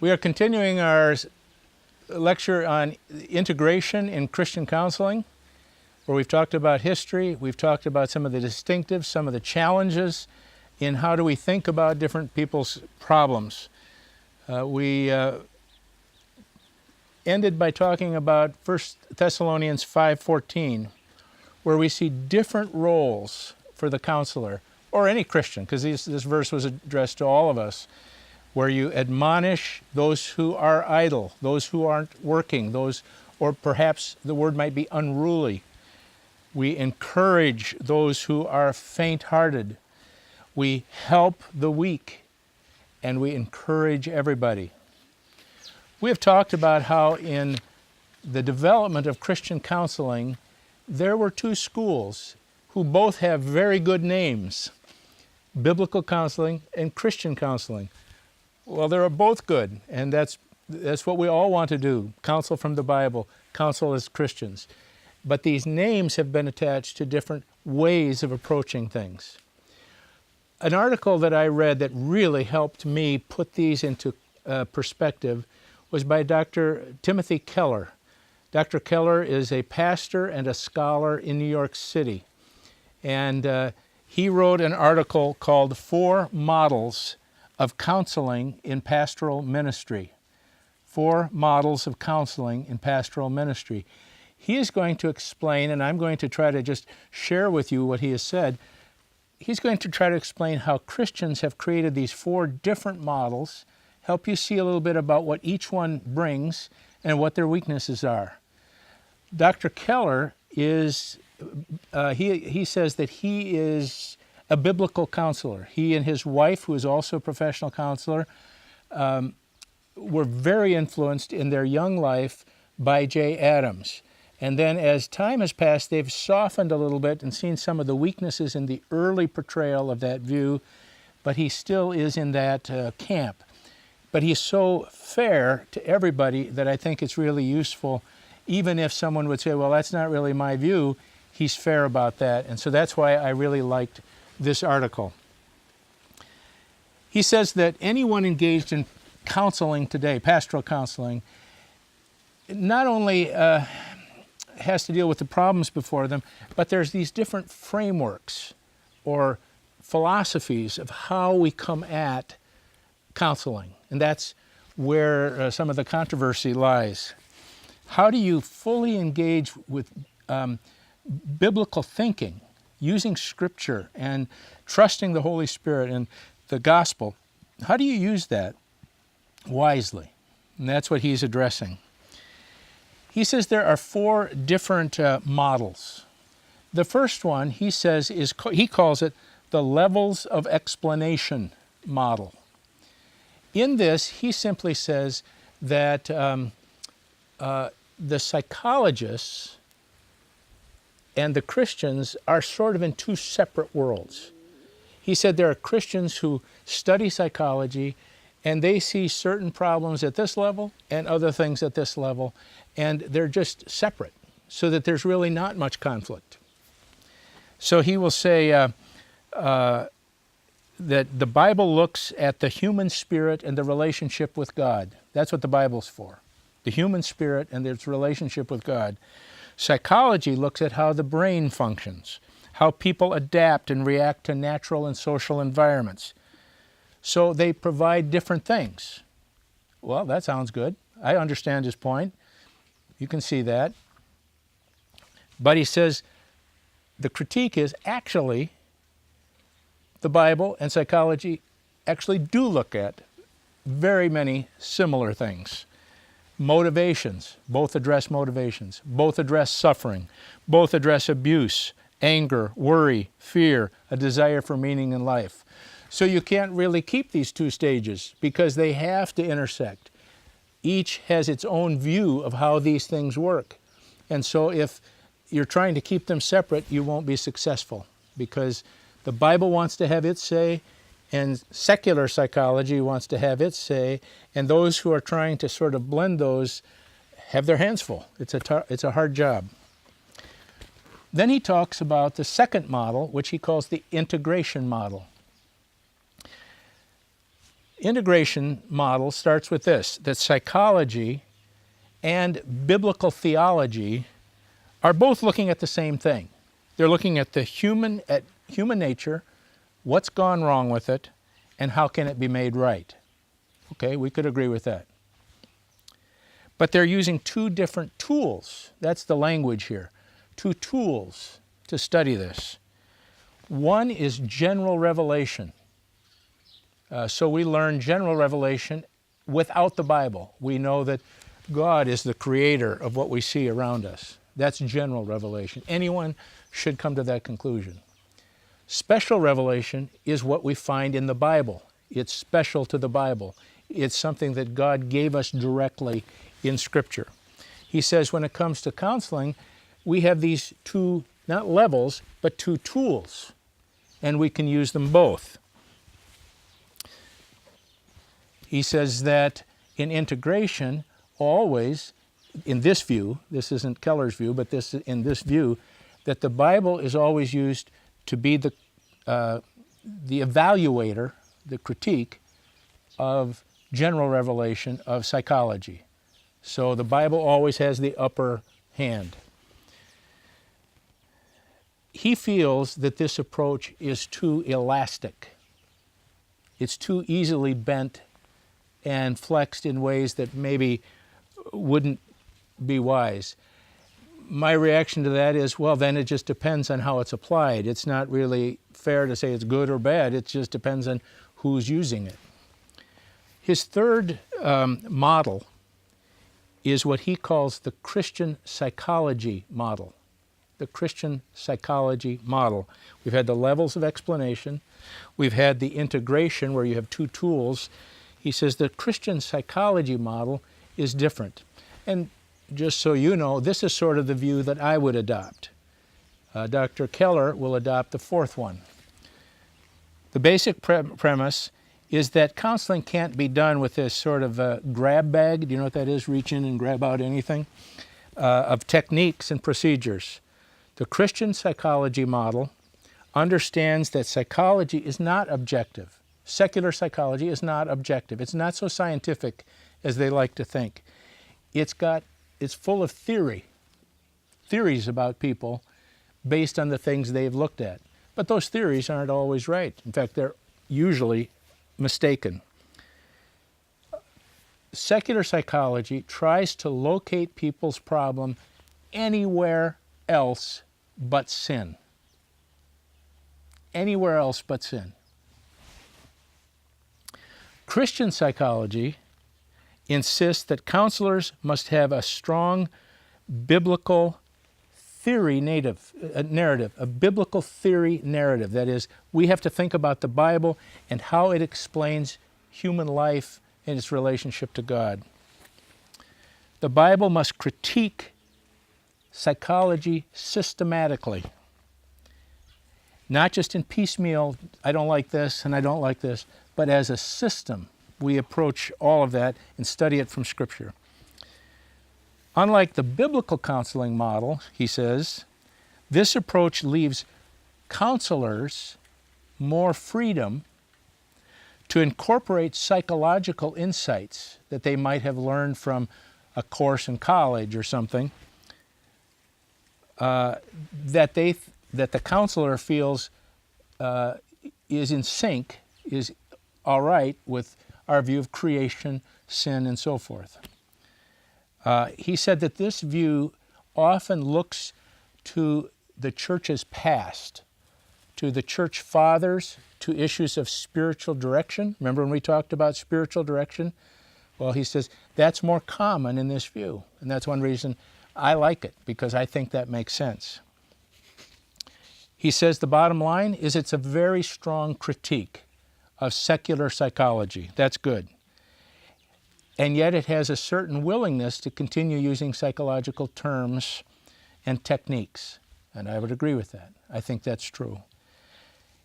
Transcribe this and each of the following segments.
We are continuing our lecture on integration in Christian counseling, where we've talked about history, we've talked about some of the distinctives, some of the challenges in how do we think about different people's problems. We ended by talking about 1 Thessalonians 5:14, where we see different roles for the counselor, or any Christian, because this verse was addressed to all of us, where you admonish those who are idle, those who aren't working, those, or perhaps the word might be unruly. We encourage those who are faint-hearted. We help the weak, and we encourage everybody. We have talked about how in the development of Christian counseling, there were two schools who both have very good names: biblical counseling and Christian counseling. Well, they're both good, and that's what we all want to do: counsel from the Bible, counsel as Christians. But these names have been attached to different ways of approaching things. An article that I read that really helped me put these into perspective was by Dr. Timothy Keller. Dr. Keller is a pastor and a scholar in New York City. And he wrote an article called 4 Models of Counseling in Pastoral Ministry. 4 Models of Counseling in Pastoral Ministry. He is going to explain, and I'm going to try to just share with you what he has said. He's going to try to explain how Christians have created these 4 different models, help you see a little bit about what each one brings and what their weaknesses are. Dr. Keller is, he says that he is a biblical counselor. He and his wife, who is also a professional counselor, were very influenced in their young life by Jay Adams. And then as time has passed, they've softened a little bit and seen some of the weaknesses in the early portrayal of that view, but he still is in that camp. But he's so fair to everybody that I think it's really useful. Even if someone would say, well, that's not really my view, he's fair about that. And so that's why I really liked this article. He says that anyone engaged in counseling today, pastoral counseling, not only has to deal with the problems before them, but there's these different frameworks or philosophies of how we come at counseling. And that's where some of the controversy lies. How do you fully engage with biblical thinking, using Scripture and trusting the Holy Spirit and the gospel? How do you use that wisely? And that's what he's addressing. He says there are 4 different models. The first one, he says, he calls it the levels of explanation model. In this, he simply says that the psychologists and the Christians are sort of in 2 separate worlds. He said there are Christians who study psychology and they see certain problems at this level and other things at this level, and they're just separate, so that there's really not much conflict. So he will say that the Bible looks at the human spirit and the relationship with God. That's what the Bible's for, the human spirit and its relationship with God. Psychology looks at how the brain functions, how people adapt and react to natural and social environments. So they provide different things. Well, that sounds good. I understand his point. You can see that. But he says the critique is actually the Bible and psychology actually do look at very many similar things. Motivations, both address motivations, both address suffering, both address abuse, anger, worry, fear, a desire for meaning in life. So you can't really keep these 2 stages because they have to intersect. Each has its own view of how these things work. And so if you're trying to keep them separate, you won't be successful, because the Bible wants to have its say, and secular psychology wants to have its say, and those who are trying to sort of blend those have their hands full. It's a hard job. Then he talks about the second model, which he calls the integration model. integration model starts with this, that psychology and biblical theology are both looking at the same thing. They're looking at human nature, what's gone wrong with it, and how can it be made right. Okay, we could agree with that. But they're using two different tools. That's the language here. Two tools to study this. One is general revelation. So we learn general revelation without the Bible. We know that God is the creator of what we see around us. That's general revelation. Anyone should come to that conclusion. Special revelation is what we find in the Bible. It's special to the Bible. It's something that God gave us directly in Scripture. He says when it comes to counseling, we have these two, not levels, but two tools, and we can use them both. He says that in integration, always, in this view, this isn't Keller's view, but in this view, that the Bible is always used to be the evaluator, the critique of general revelation of psychology. So the Bible always has the upper hand. He feels that this approach is too elastic. It's too easily bent and flexed in ways that maybe wouldn't be wise. My reaction to that is, well, then it just depends on how it's applied. It's not really fair to say it's good or bad. It just depends on who's using it. His third model is what he calls the Christian psychology model. The Christian psychology model. We've had the levels of explanation. We've had the integration where you have two tools. He says the Christian psychology model is different. And just so you know, this is sort of the view that I would adopt. Dr. Keller will adopt the fourth one. The basic premise is that counseling can't be done with this sort of grab bag, do you know what that is? Reach in and grab out anything, of techniques and procedures. The Christian psychology model understands that psychology is not objective. Secular psychology is not objective. It's not so scientific as they like to think. It's full of theories about people based on the things they've looked at. But those theories aren't always right. In fact, they're usually mistaken. Secular psychology tries to locate people's problem anywhere else but sin. Anywhere else but sin. Christian psychology insists that counselors must have a strong biblical theory narrative, a biblical theory narrative. That is, we have to think about the Bible and how it explains human life and its relationship to God. The Bible must critique psychology systematically, not just in piecemeal, I don't like this and I don't like this, but as a system. We approach all of that and study it from Scripture. Unlike the biblical counseling model, he says, this approach leaves counselors more freedom to incorporate psychological insights that they might have learned from a course in college or something, that the counselor feels is in sync, is all right with our view of creation, sin, and so forth. He said that this view often looks to the church's past, to the church fathers, to issues of spiritual direction. Remember when we talked about spiritual direction? Well, he says that's more common in this view, and that's one reason I like it, because I think that makes sense. He says the bottom line is it's a very strong critique of secular psychology. That's good. And yet it has a certain willingness to continue using psychological terms and techniques. And I would agree with that. I think that's true.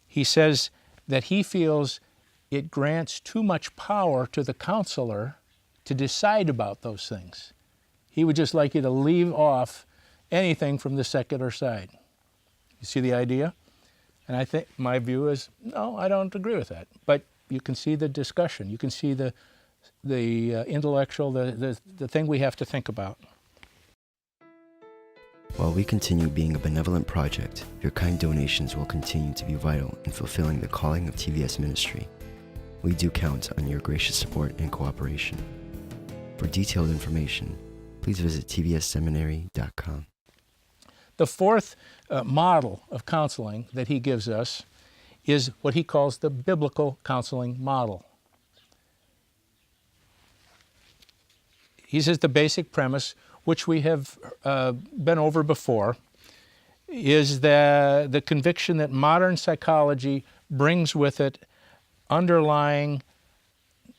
He says that he feels it grants too much power to the counselor to decide about those things. He would just like you to leave off anything from the secular side. You see the idea? And I think my view is, no, I don't agree with that. But you can see the discussion. You can see the intellectual, the thing we have to think about. While we continue being a benevolent project, your kind donations will continue to be vital in fulfilling the calling of TVS Ministry. We do count on your gracious support and cooperation. For detailed information, please visit tvsseminary.com. The fourth model of counseling that he gives us is what he calls the biblical counseling model. He says the basic premise, which we have been over before, is the conviction that modern psychology brings with it underlying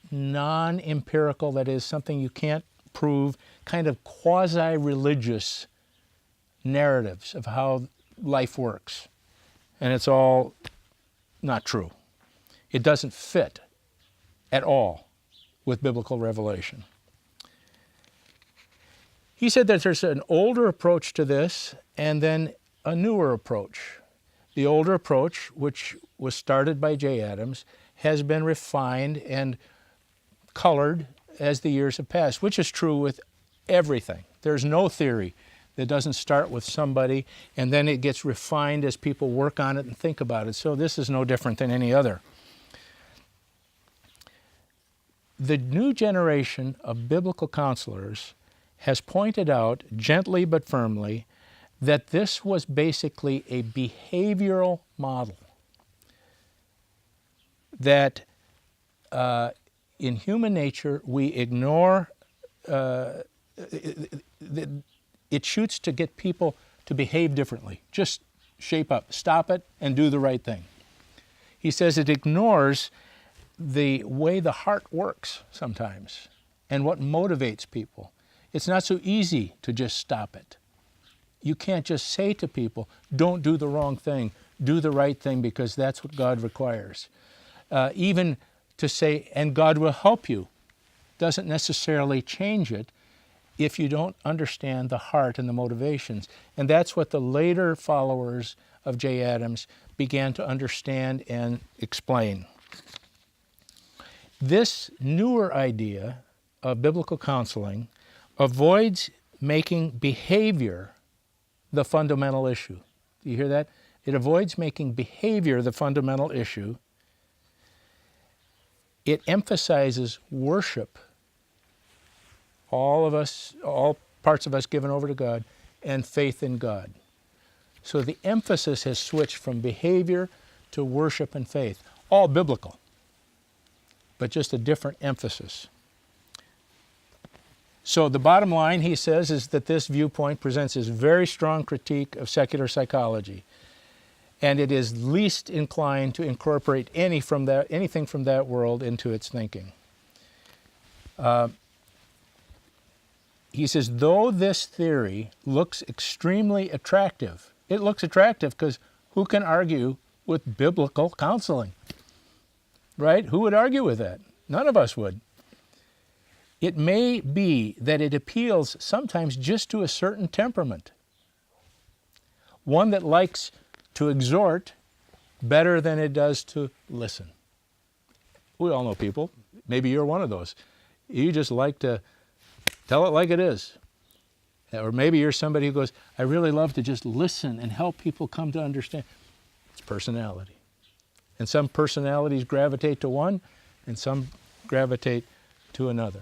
non-empirical, that is, something you can't prove, kind of quasi-religious narratives of how life works. And it's all not true. It doesn't fit at all with biblical revelation. He said that there's an older approach to this and then a newer approach. The older approach, which was started by Jay Adams, has been refined and colored as the years have passed, which is true with everything. There's no theory that doesn't start with somebody and then it gets refined as people work on it and think about it. So this is no different than any other. The new generation of biblical counselors has pointed out, gently but firmly, that this was basically a behavioral model. That in human nature we ignore, it shoots to get people to behave differently. Just shape up, stop it, and do the right thing. He says it ignores the way the heart works sometimes and what motivates people. It's not so easy to just stop it. You can't just say to people, don't do the wrong thing, do the right thing because that's what God requires. Even to say, and God will help you, doesn't necessarily change it if you don't understand the heart and the motivations. And that's what the later followers of Jay Adams began to understand and explain. This newer idea of biblical counseling avoids making behavior the fundamental issue. Do you hear that? It avoids making behavior the fundamental issue. It emphasizes worship, all of us, all parts of us given over to God, and faith in God. So the emphasis has switched from behavior to worship and faith. All biblical, but just a different emphasis. So the bottom line, he says, is that this viewpoint presents his very strong critique of secular psychology, and it is least inclined to incorporate anything from that world into its thinking. He says, though this theory looks extremely attractive, it looks attractive because who can argue with biblical counseling? Right? Who would argue with that? None of us would. It may be that it appeals sometimes just to a certain temperament, one that likes to exhort better than it does to listen. We all know people, maybe you're one of those. You just like to tell it like it is. Or maybe you're somebody who goes, I really love to just listen and help people come to understand. It's personality. And some personalities gravitate to one and some gravitate to another.